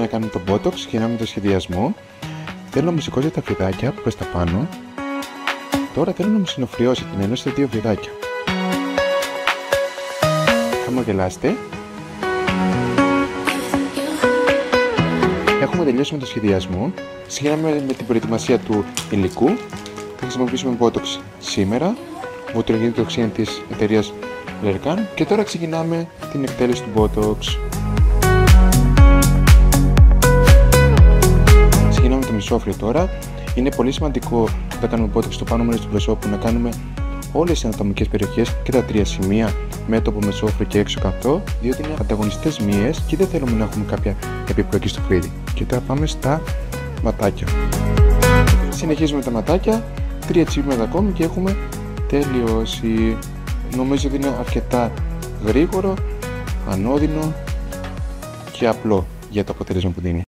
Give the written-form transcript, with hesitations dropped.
να κάνουμε το Botox, ξεκινάμε το σχεδιασμό. Θέλω να μου σηκώσει τα φυδάκια προς τα πάνω. Τώρα θέλω να μου συνοφριώσει την ενώση στα δύο φυδάκια. Χαμογελάστε. Έχουμε τελειώσει με το σχεδιασμό. Ξεκινάμε με την προετοιμασία του υλικού. Θα χρησιμοποιήσουμε Botox σήμερα, βοτρογενή τοξίνη της εταιρείας Lercan, και τώρα ξεκινάμε την εκτέλεση του Botox. Ξεκινάμε το μισόφριο τώρα. Είναι πολύ σημαντικό όταν κάνουμε Botox στο πάνω μέρος του προσώπου να κάνουμε όλες τις ανατομικές περιοχές και τα τρία σημεία, μέτωπο, μεσόφριο και έξω καυτό, διότι είναι ανταγωνιστές μύες και δεν θέλουμε να έχουμε κάποια επιπλοκή στο φρύδι. Και τώρα πάμε στα ματάκια. Συνεχίζουμε τα ματάκια, 3 τσίπηματα ακόμη και έχουμε τελειώσει. Νομίζω ότι είναι αρκετά γρήγορο, ανώδυνο και απλό για το αποτέλεσμα που δίνει.